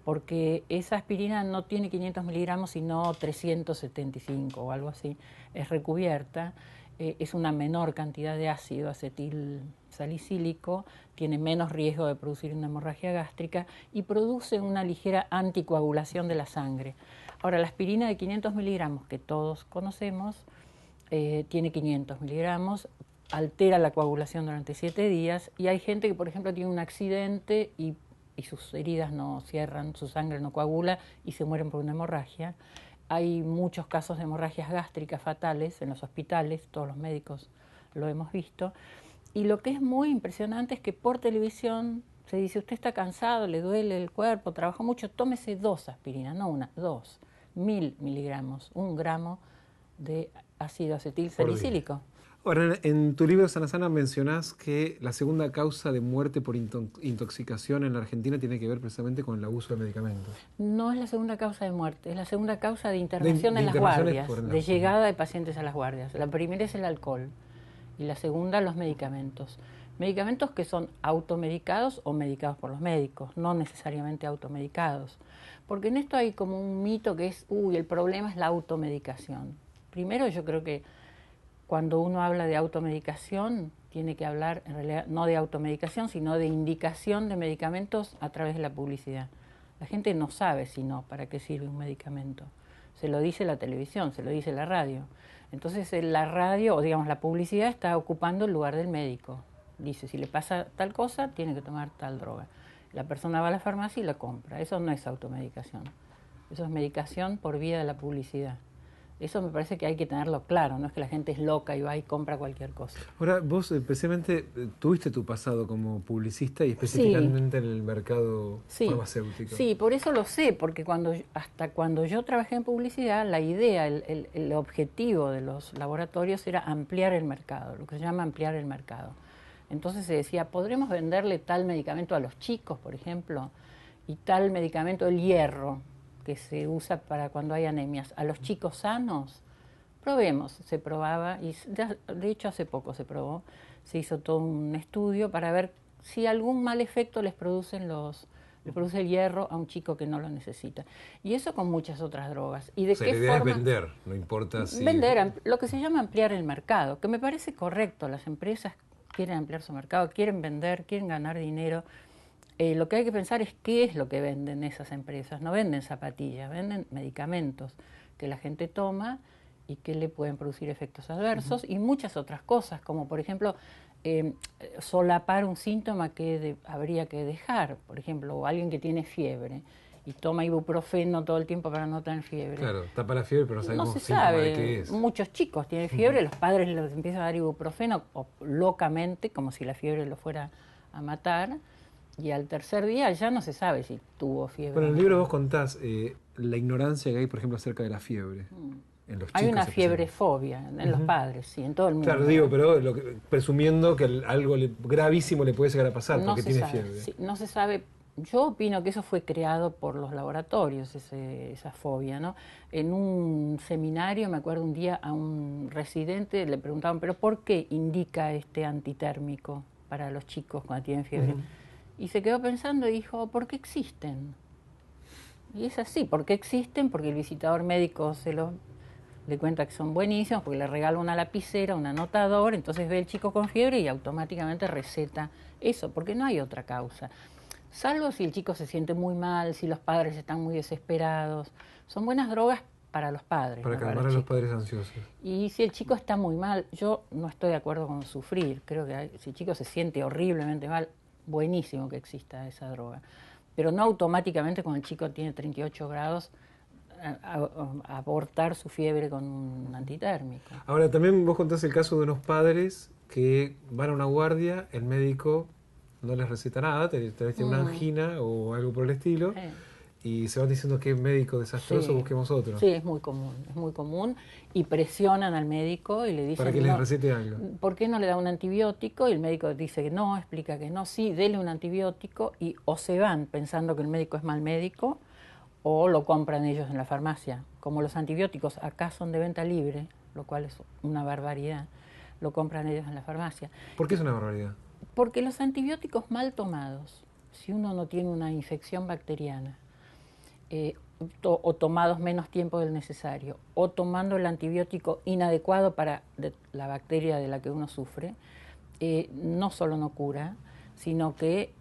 porque esa aspirina no tiene 500 miligramos, sino 375 o algo así. Es recubierta, es una menor cantidad de ácido acetil salicílico, tiene menos riesgo de producir una hemorragia gástrica y produce una ligera anticoagulación de la sangre. Ahora, la aspirina de 500 miligramos, que todos conocemos, tiene 500 miligramos, altera la coagulación durante 7 días y hay gente que, por ejemplo, tiene un accidente y sus heridas no cierran, su sangre no coagula y se mueren por una hemorragia. Hay muchos casos de hemorragias gástricas fatales en los hospitales, todos los médicos lo hemos visto. Y lo que es muy impresionante es que por televisión se dice, usted está cansado, le duele el cuerpo, trabajó mucho, tómese 2 aspirinas, no una, 2, 1000 miligramos, 1 gramo de ácido acetil salicílico.
Ahora, en tu libro Sana Sana mencionás que la segunda causa de muerte por intoxicación en la Argentina tiene que ver precisamente con el abuso de medicamentos.
No es la segunda causa de muerte, es la segunda causa de internación en las guardias, de llegada de pacientes a las guardias. La primera es el alcohol y la segunda los medicamentos. Medicamentos que son automedicados o medicados por los médicos, no necesariamente automedicados. Porque en esto hay como un mito que es, el problema es la automedicación. Primero yo creo que cuando uno habla de automedicación, tiene que hablar en realidad no de automedicación, sino de indicación de medicamentos a través de la publicidad. La gente no sabe si no, para qué sirve un medicamento. Se lo dice la televisión, se lo dice la radio. Entonces la radio, o digamos la publicidad, está ocupando el lugar del médico. Dice, si le pasa tal cosa, tiene que tomar tal droga. La persona va a la farmacia y la compra. Eso no es automedicación. Eso es medicación por vía de la publicidad. Eso me parece que hay que tenerlo claro, no es que la gente es loca y va y compra cualquier cosa.
Ahora, vos especialmente tuviste tu pasado como publicista y específicamente en el mercado farmacéutico.
Sí, por eso lo sé, porque hasta cuando yo trabajé en publicidad, la idea, el objetivo de los laboratorios era ampliar el mercado, lo que se llama ampliar el mercado. Entonces se decía, ¿podremos venderle tal medicamento a los chicos, por ejemplo? Y tal medicamento, el hierro, que se usa para cuando hay anemias, a los chicos sanos, probemos. Se probaba, y de hecho hace poco se probó, se hizo todo un estudio para ver si algún mal efecto le produce el hierro a un chico que no lo necesita. Y eso con muchas otras drogas. ¿Y de qué
la idea
forma?
Es vender, no importa si...
Vender, lo que se llama ampliar el mercado, que me parece correcto. Las empresas quieren ampliar su mercado, quieren vender, quieren ganar dinero. Lo que hay que pensar es qué es lo que venden esas empresas. No venden zapatillas, venden medicamentos que la gente toma y que le pueden producir efectos adversos y muchas otras cosas, como por ejemplo solapar un síntoma que habría que dejar. Por ejemplo, alguien que tiene fiebre y toma ibuprofeno todo el tiempo para no tener fiebre.
Claro, tapa la fiebre, pero no sabemos
No se
síntoma de qué
sabe.
es.
Muchos chicos tienen fiebre, los padres les empiezan a dar ibuprofeno locamente, como si la fiebre lo fuera a matar, y al tercer día ya no se sabe si tuvo fiebre.
Bueno, en el libro vos contás la ignorancia que hay, por ejemplo, acerca de la fiebre. En los
Hay
chicos
una
especialmente.
fiebrefobia en los padres, sí, en todo el mundo.
Claro, digo, pero presumiendo que algo gravísimo le puede llegar a pasar
No
porque
se
tiene
sabe,
fiebre.
sí, no se sabe. Yo opino que eso fue creado por los laboratorios, esa fobia, ¿no? En un seminario, me acuerdo un día a un residente le preguntaban, ¿pero por qué indica este antitérmico para los chicos cuando tienen fiebre? Y se quedó pensando y dijo, ¿por qué existen? Y es así, ¿por qué existen? Porque el visitador médico le cuenta que son buenísimos, porque le regala una lapicera, un anotador, entonces ve el chico con fiebre y automáticamente receta eso, porque no hay otra causa. Salvo si el chico se siente muy mal, si los padres están muy desesperados. Son buenas drogas para los padres.
Para
¿no?
calmar a los padres ansiosos.
Y si el chico está muy mal, yo no estoy de acuerdo con sufrir. Creo que si el chico se siente horriblemente mal, buenísimo que exista esa droga. Pero no automáticamente cuando el chico tiene 38 grados, abortar su fiebre con un antitérmico.
Ahora, también vos contás el caso de unos padres que van a una guardia, el médico no les receta nada, tenés una angina o algo por el estilo, y se van diciendo que es médico desastroso, busquemos otro.
Sí, es muy común, y presionan al médico y le dicen...
Para que les recete algo.
¿Por qué no le da un antibiótico? Y el médico dice que no, explica que no, sí, dele un antibiótico, y o se van pensando que el médico es mal médico, o lo compran ellos en la farmacia. Como los antibióticos acá son de venta libre, lo cual es una barbaridad, lo compran ellos en la farmacia.
¿Por qué es una barbaridad?
Porque los antibióticos mal tomados, si uno no tiene una infección bacteriana, o tomados menos tiempo del necesario, o tomando el antibiótico inadecuado para la bacteria de la que uno sufre, no solo no cura, sino que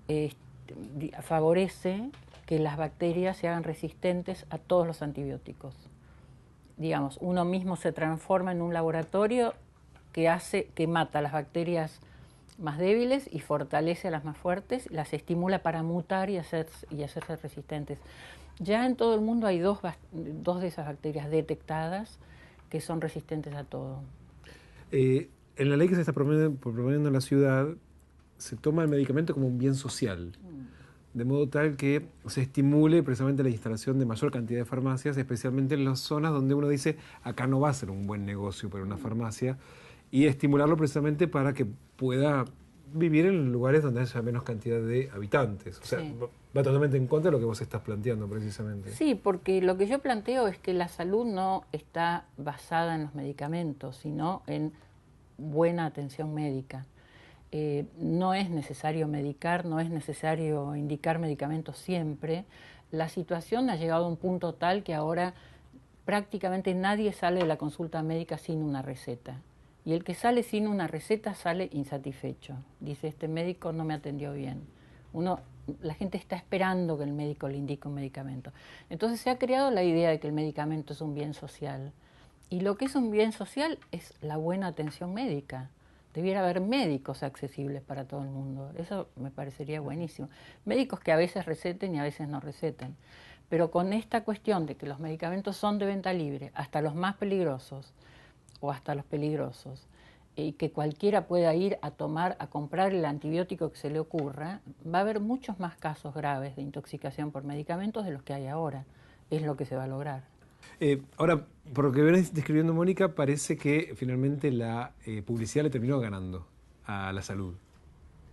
favorece que las bacterias se hagan resistentes a todos los antibióticos. Digamos, uno mismo se transforma en un laboratorio que mata las bacterias más débiles y fortalece a las más fuertes, las estimula para mutar y hacerse resistentes. Ya en todo el mundo hay dos de esas bacterias detectadas que son resistentes a todo.
En la ley que se está proponiendo en la ciudad, se toma el medicamento como un bien social, de modo tal que se estimule precisamente la instalación de mayor cantidad de farmacias, especialmente en las zonas donde uno dice, acá no va a ser un buen negocio para una farmacia, y estimularlo precisamente para que pueda vivir en lugares donde haya menos cantidad de habitantes. O sea, va totalmente en contra de lo que vos estás planteando precisamente.
Sí, porque lo que yo planteo es que la salud no está basada en los medicamentos, sino en buena atención médica. No es necesario medicar, no es necesario indicar medicamentos siempre. La situación ha llegado a un punto tal que ahora prácticamente nadie sale de la consulta médica sin una receta. Y el que sale sin una receta sale insatisfecho. Dice, este médico no me atendió bien. La gente está esperando que el médico le indique un medicamento. Entonces se ha creado la idea de que el medicamento es un bien social. Y lo que es un bien social es la buena atención médica. Debiera haber médicos accesibles para todo el mundo. Eso me parecería buenísimo. Médicos que a veces receten y a veces no receten. Pero con esta cuestión de que los medicamentos son de venta libre, hasta los más peligrosos, o hasta los peligrosos, y que cualquiera pueda ir a comprar el antibiótico que se le ocurra, va a haber muchos más casos graves de intoxicación por medicamentos de los que hay ahora. Es lo que se va a lograr.
Ahora, por lo que venís describiendo, Mónica, parece que finalmente la publicidad le terminó ganando a la salud.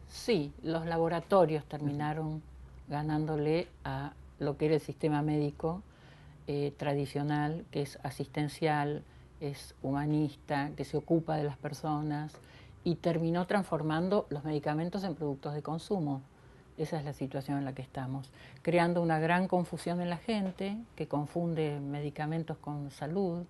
Sí, los laboratorios terminaron ganándole a lo que era el sistema médico tradicional, que es asistencial, es humanista, que se ocupa de las personas, y terminó transformando los medicamentos en productos de consumo. Esa es la situación en la que estamos, creando una gran confusión en la gente, que confunde medicamentos con salud,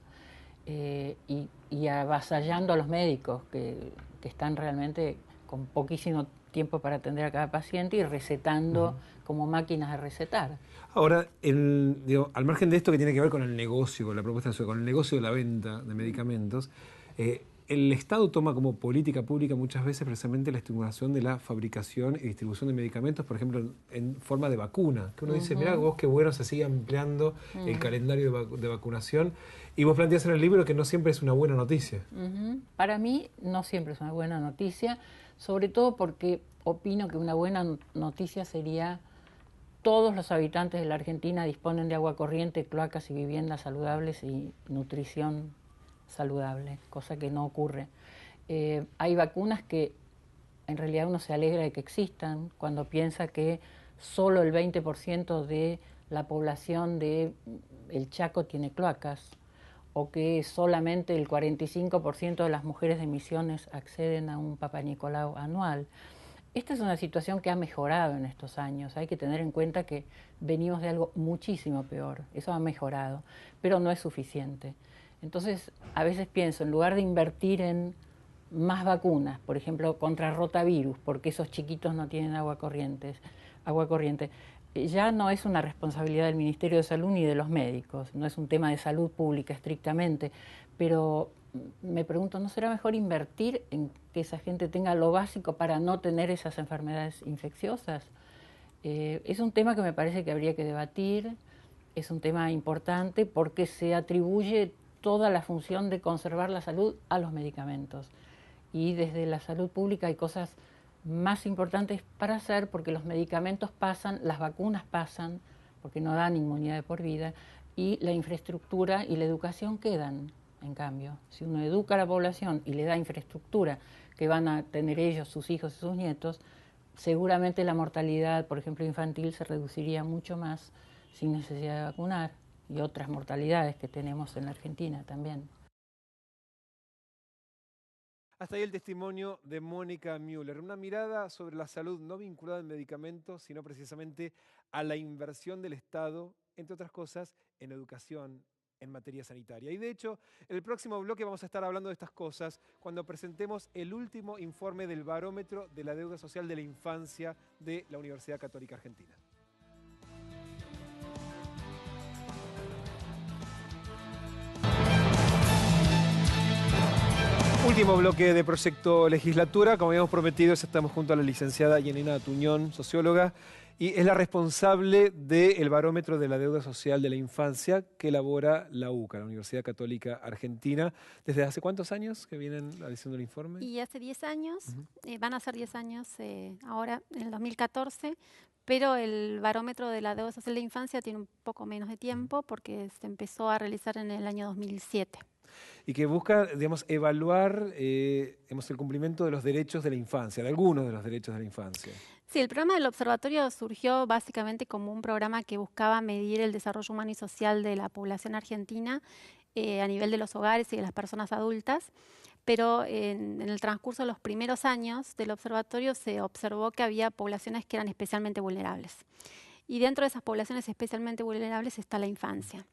y avasallando a los médicos, que están realmente con poquísimo tiempo para atender a cada paciente y recetando como máquinas de recetar.
Ahora, al margen de esto que tiene que ver con el negocio, con la propuesta de con el negocio de la venta de medicamentos, el Estado toma como política pública muchas veces precisamente la estimulación de la fabricación y distribución de medicamentos, por ejemplo, en forma de vacuna. Que uno dice, mirá vos qué bueno, se sigue ampliando el calendario de vacunación. Y vos planteás en el libro que no siempre es una buena noticia.
Para mí no siempre es una buena noticia, sobre todo porque opino que una buena noticia sería todos los habitantes de la Argentina disponen de agua corriente, cloacas y viviendas saludables y nutrición saludable, cosa que no ocurre. Hay vacunas que en realidad uno se alegra de que existan cuando piensa que solo el 20% de la población del Chaco tiene cloacas, o que solamente el 45% de las mujeres de Misiones acceden a un Papá Nicolau anual. Esta es una situación que ha mejorado en estos años. Hay que tener en cuenta que venimos de algo muchísimo peor. Eso ha mejorado, pero no es suficiente. Entonces, a veces pienso, en lugar de invertir en más vacunas, por ejemplo, contra rotavirus, porque esos chiquitos no tienen agua corriente, ya no es una responsabilidad del Ministerio de Salud ni de los médicos, no es un tema de salud pública estrictamente, pero me pregunto, ¿no será mejor invertir en que esa gente tenga lo básico para no tener esas enfermedades infecciosas? Es un tema que me parece que habría que debatir, es un tema importante porque se atribuye toda la función de conservar la salud a los medicamentos. Y desde la salud pública hay cosas más importantes para hacer porque los medicamentos pasan, las vacunas pasan, porque no dan inmunidad de por vida, y la infraestructura y la educación quedan, en cambio. Si uno educa a la población y le da infraestructura que van a tener ellos, sus hijos y sus nietos, seguramente la mortalidad, por ejemplo, infantil se reduciría mucho más sin necesidad de vacunar, y otras mortalidades que tenemos en la Argentina también.
Hasta ahí el testimonio de Mónica Müller, una mirada sobre la salud no vinculada al medicamento, sino precisamente a la inversión del Estado, entre otras cosas, en educación, en materia sanitaria. Y de hecho, en el próximo bloque vamos a estar hablando de estas cosas cuando presentemos el último informe del Barómetro de la Deuda Social de la Infancia de la Universidad Católica Argentina. Último bloque de Proyecto Legislatura. Como habíamos prometido, estamos junto a la licenciada Yanina Tuñón, socióloga, y es la responsable del Barómetro de la Deuda Social de la Infancia que elabora la UCA, la Universidad Católica Argentina. ¿Desde hace cuántos años que vienen haciendo el informe?
Y hace 10 años, van a ser 10 años ahora, en el 2014, pero el Barómetro de la Deuda Social de la Infancia tiene un poco menos de tiempo porque se empezó a realizar en el año 2007.
Y que busca, digamos, evaluar el cumplimiento de los derechos de la infancia, de algunos de los derechos de la infancia.
Sí, el programa del observatorio surgió básicamente como un programa que buscaba medir el desarrollo humano y social de la población argentina a nivel de los hogares y de las personas adultas, pero en el transcurso de los primeros años del observatorio se observó que había poblaciones que eran especialmente vulnerables. Y dentro de esas poblaciones especialmente vulnerables está la infancia.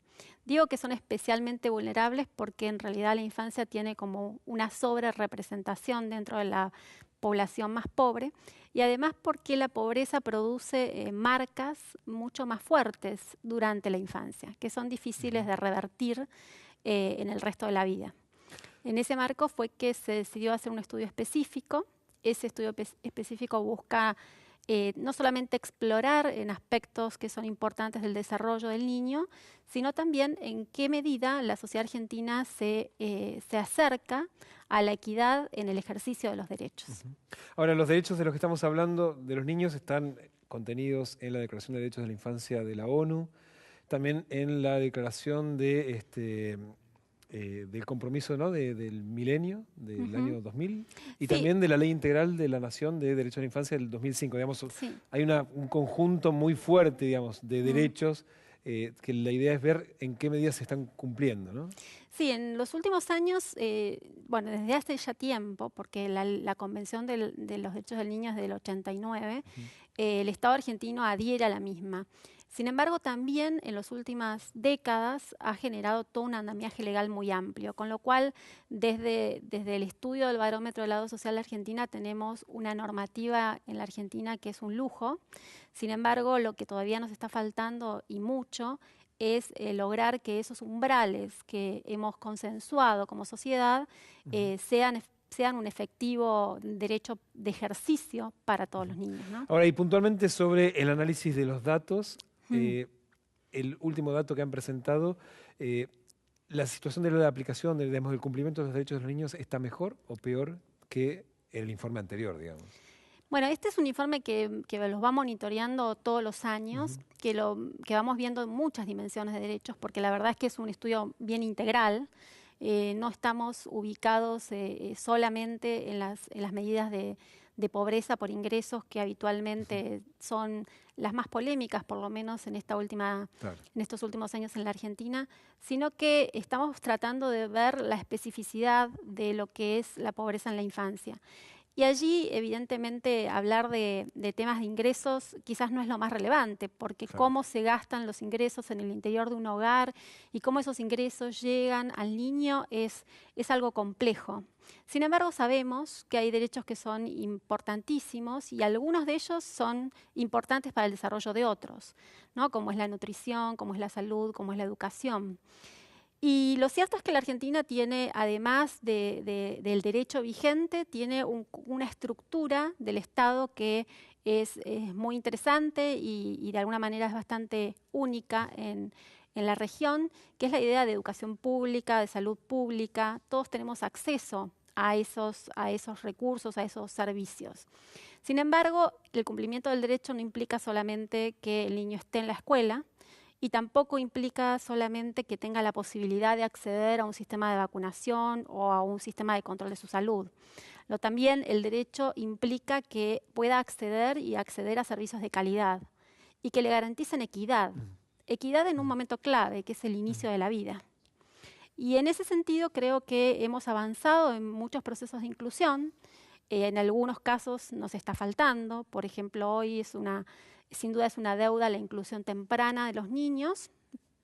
Digo que son especialmente vulnerables porque en realidad la infancia tiene como una sobrerepresentación dentro de la población más pobre y además porque la pobreza produce marcas mucho más fuertes durante la infancia, que son difíciles de revertir en el resto de la vida. En ese marco fue que se decidió hacer un estudio específico. Ese estudio específico busca no solamente explorar en aspectos que son importantes del desarrollo del niño, sino también en qué medida la sociedad argentina se acerca a la equidad en el ejercicio de los derechos.
Ahora, los derechos de los que estamos hablando de los niños están contenidos en la Declaración de Derechos de la Infancia de la ONU, también en la Declaración de del compromiso, ¿no?, del milenio, del año 2000, y también de la Ley Integral de la Nación de Derechos de la Infancia del 2005. Digamos, hay un conjunto muy fuerte, digamos, de derechos que la idea es ver en qué medida se están cumpliendo, ¿no?
Sí, en los últimos años, bueno, desde hace ya tiempo, porque la Convención de los Derechos del Niño es del 89, el Estado argentino adhiere a la misma. Sin embargo, también en las últimas décadas ha generado todo un andamiaje legal muy amplio, con lo cual desde el estudio del Barómetro del Lado Social de Argentina tenemos una normativa en la Argentina que es un lujo. Sin embargo, lo que todavía nos está faltando y mucho es lograr que esos umbrales que hemos consensuado como sociedad sean un efectivo derecho de ejercicio para todos los niños, ¿no?
Ahora, y puntualmente sobre el análisis de los datos, el último dato que han presentado, ¿la situación de la aplicación, del cumplimiento de los derechos de los niños está mejor o peor que el informe anterior, digamos?
Bueno, este es un informe que los va monitoreando todos los años, que vamos viendo muchas dimensiones de derechos, porque la verdad es que es un estudio bien integral. No estamos ubicados solamente en las medidas de pobreza por ingresos, que habitualmente son las más polémicas, por lo menos en estos últimos años en la Argentina, sino que estamos tratando de ver la especificidad de lo que es la pobreza en la infancia. Y allí, evidentemente, hablar de temas de ingresos quizás no es lo más relevante, porque cómo se gastan los ingresos en el interior de un hogar y cómo esos ingresos llegan al niño es algo complejo. Sin embargo, sabemos que hay derechos que son importantísimos y algunos de ellos son importantes para el desarrollo de otros, ¿no? Como es la nutrición, como es la salud, como es la educación. Y lo cierto es que la Argentina tiene, además del derecho vigente, tiene una estructura del Estado que es muy interesante y de alguna manera es bastante única en la región, que es la idea de educación pública, de salud pública. Todos tenemos acceso a esos recursos, a esos servicios. Sin embargo, el cumplimiento del derecho no implica solamente que el niño esté en la escuela, y tampoco implica solamente que tenga la posibilidad de acceder a un sistema de vacunación o a un sistema de control de su salud. También el derecho implica que pueda acceder a servicios de calidad y que le garanticen equidad. Equidad en un momento clave, que es el inicio de la vida. Y en ese sentido creo que hemos avanzado en muchos procesos de inclusión. En algunos casos nos está faltando. Por ejemplo, hoy sin duda es una deuda la inclusión temprana de los niños.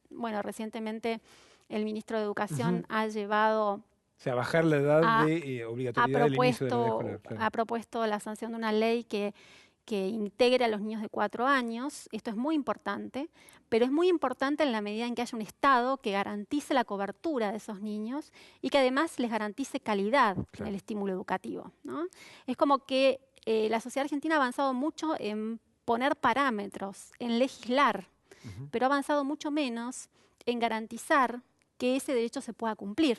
Bueno, recientemente el ministro de Educación ha llevado...
O sea, bajar la edad de obligatoriedad del inicio de la edad escolar. Claro.
Ha propuesto la sanción de una ley que integre a los niños de 4 años. Esto es muy importante, pero es muy importante en la medida en que haya un Estado que garantice la cobertura de esos niños y que además les garantice calidad en el estímulo educativo, ¿no? Es como que la sociedad argentina ha avanzado mucho en poner parámetros, en legislar, pero ha avanzado mucho menos en garantizar que ese derecho se pueda cumplir.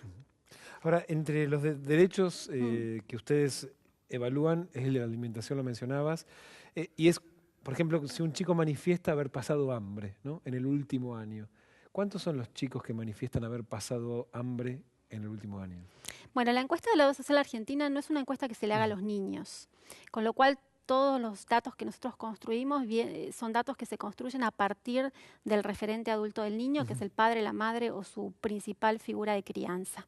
Ahora, entre los derechos que ustedes evalúan, es el de la alimentación, lo mencionabas, y es, por ejemplo, si un chico manifiesta haber pasado hambre, ¿no?, en el último año. ¿Cuántos son los chicos que manifiestan haber pasado hambre en el último año?
Bueno, la encuesta de la obra social argentina no es una encuesta que se le haga a los niños, con lo cual todos los datos que nosotros construimos son datos que se construyen a partir del referente adulto del niño, que es el padre, la madre o su principal figura de crianza.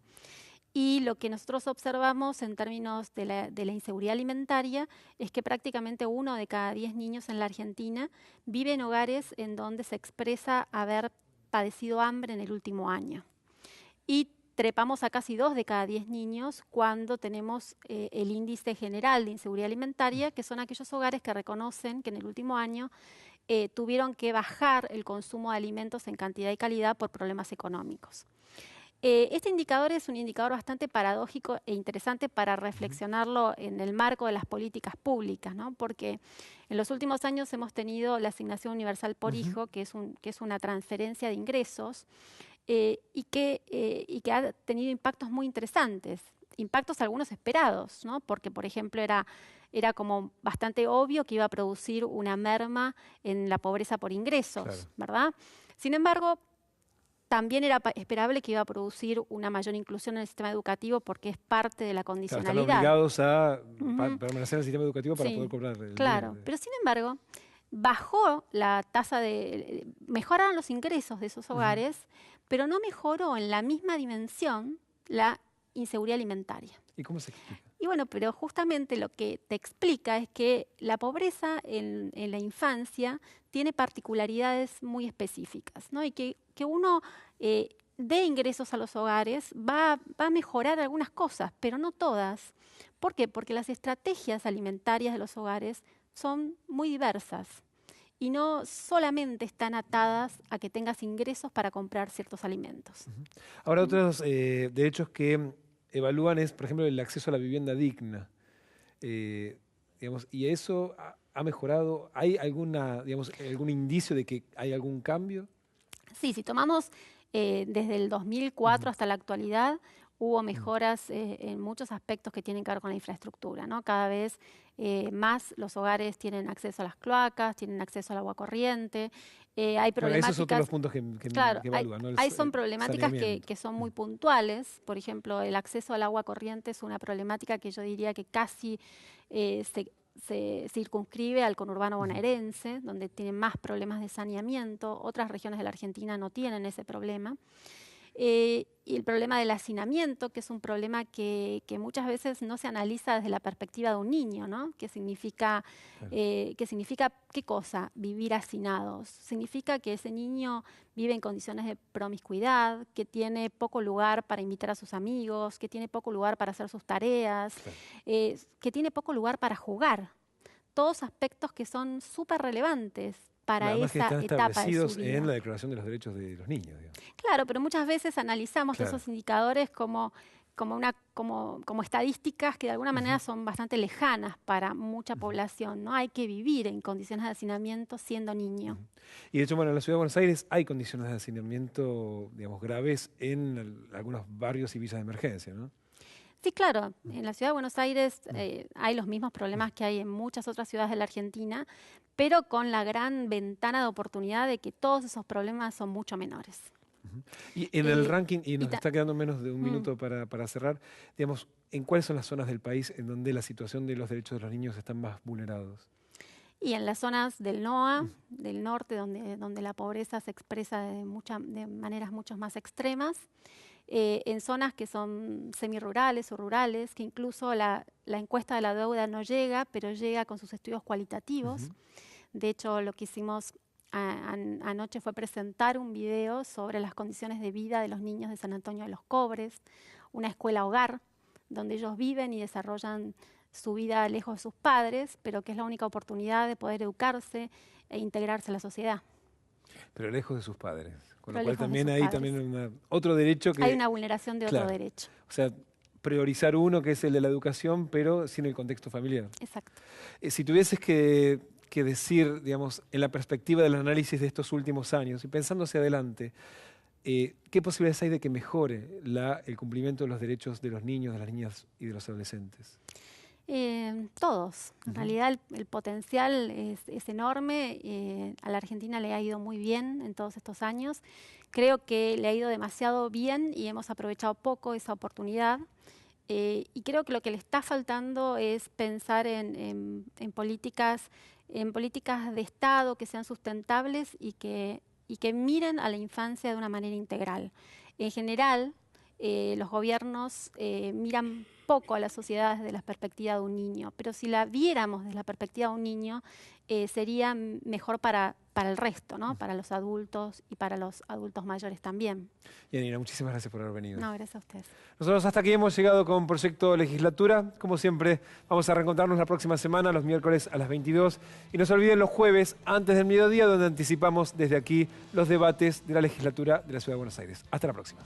Y lo que nosotros observamos en términos de la inseguridad alimentaria es que prácticamente 1 de cada 10 niños en la Argentina vive en hogares en donde se expresa haber padecido hambre en el último año. Y trepamos a casi 2 de cada 10 niños cuando tenemos el índice general de inseguridad alimentaria, que son aquellos hogares que reconocen que en el último año tuvieron que bajar el consumo de alimentos en cantidad y calidad por problemas económicos. Este indicador es un indicador bastante paradójico e interesante para reflexionarlo en el marco de las políticas públicas, ¿no? Porque en los últimos años hemos tenido la asignación universal por hijo, que es una transferencia de ingresos, y que ha tenido impactos muy interesantes, impactos algunos esperados, ¿no? Porque, por ejemplo, era como bastante obvio que iba a producir una merma en la pobreza por ingresos, ¿verdad? Sin embargo, también era esperable que iba a producir una mayor inclusión en el sistema educativo porque es parte de la condicionalidad.
Están obligados a permanecer en el sistema educativo para poder cobrar el
dinero. Pero sin embargo, bajó la tasa mejoraron los ingresos de esos hogares, pero no mejoró en la misma dimensión la inseguridad alimentaria.
¿Y cómo se explica?
Y bueno, pero justamente lo que te explica es que la pobreza en la infancia tiene particularidades muy específicas, ¿no? Y que uno dé ingresos a los hogares va a mejorar algunas cosas, pero no todas. ¿Por qué? Porque las estrategias alimentarias de los hogares son muy diversas y no solamente están atadas a que tengas ingresos para comprar ciertos alimentos.
Ahora, otros derechos que evalúan es, por ejemplo, el acceso a la vivienda digna. Digamos, ¿y eso ha mejorado? ¿Hay algún indicio de que hay algún cambio?
Sí, si tomamos desde el 2004 hasta la actualidad, hubo mejoras en muchos aspectos que tienen que ver con la infraestructura, ¿no? Cada vez más los hogares tienen acceso a las cloacas, tienen acceso al agua corriente. Hay problemáticas.
Esos son todos los puntos que evalúan, ¿no?
Ahí son problemáticas que son muy puntuales. Por ejemplo, el acceso al agua corriente es una problemática que yo diría que casi se circunscribe al conurbano bonaerense, donde tienen más problemas de saneamiento. Otras regiones de la Argentina no tienen ese problema. Y el problema del hacinamiento, que es un problema que muchas veces no se analiza desde la perspectiva de un niño, ¿no? ¿Qué significa, qué cosa? Vivir hacinados. Significa que ese niño vive en condiciones de promiscuidad, que tiene poco lugar para invitar a sus amigos, que tiene poco lugar para hacer sus tareas, que tiene poco lugar para jugar. Todos aspectos que son súper relevantes para
esa
etapa de su vida.
Establecidos en la Declaración de los Derechos de los Niños. Digamos.
Claro, pero muchas veces analizamos esos indicadores como estadísticas que de alguna manera son bastante lejanas para mucha población, ¿no? Hay que vivir en condiciones de hacinamiento siendo niño.
Y de hecho, bueno, en la Ciudad de Buenos Aires hay condiciones de hacinamiento, digamos, graves en algunos barrios y villas de emergencia, ¿no?
Sí, claro. En la Ciudad de Buenos Aires hay los mismos problemas que hay en muchas otras ciudades de la Argentina, pero con la gran ventana de oportunidad de que todos esos problemas son mucho menores.
Y en el ranking, y nos está quedando menos de un minuto para cerrar, digamos, ¿en cuáles son las zonas del país en donde la situación de los derechos de los niños están más vulnerados?
Y en las zonas del NOA, del norte, donde la pobreza se expresa de maneras mucho más extremas, en zonas que son semirurales o rurales, que incluso la encuesta de la deuda no llega, pero llega con sus estudios cualitativos. De hecho, lo que hicimos anoche fue presentar un video sobre las condiciones de vida de los niños de San Antonio de los Cobres, una escuela hogar, donde ellos viven y desarrollan su vida lejos de sus padres, pero que es la única oportunidad de poder educarse e integrarse a la sociedad.
Pero lejos de sus padres. Con lo cual también hay otro derecho que...
Hay una vulneración de otro derecho.
O sea, priorizar uno que es el de la educación, pero sin el contexto familiar.
Exacto.
Si tuvieses que decir, digamos, en la perspectiva del análisis de estos últimos años y pensando hacia adelante, ¿qué posibilidades hay de que mejore el cumplimiento de los derechos de los niños, de las niñas y de los adolescentes?
Todos. En realidad el potencial es enorme. A la Argentina le ha ido muy bien en todos estos años. Creo que le ha ido demasiado bien y hemos aprovechado poco esa oportunidad. Y creo que lo que le está faltando es pensar en políticas de Estado que sean sustentables y que miren a la infancia de una manera integral. En general, los gobiernos miran poco a la sociedad desde la perspectiva de un niño, pero si la viéramos desde la perspectiva de un niño, sería mejor para el resto, ¿no? Para los adultos y para los adultos mayores también.
Yanina, muchísimas gracias por haber venido.
No, gracias a ustedes.
Nosotros hasta aquí hemos llegado con Proyecto Legislatura. Como siempre, vamos a reencontrarnos la próxima semana, los miércoles a las 22. Y no se olviden los jueves, antes del mediodía, donde anticipamos desde aquí los debates de la legislatura de la Ciudad de Buenos Aires. Hasta la próxima.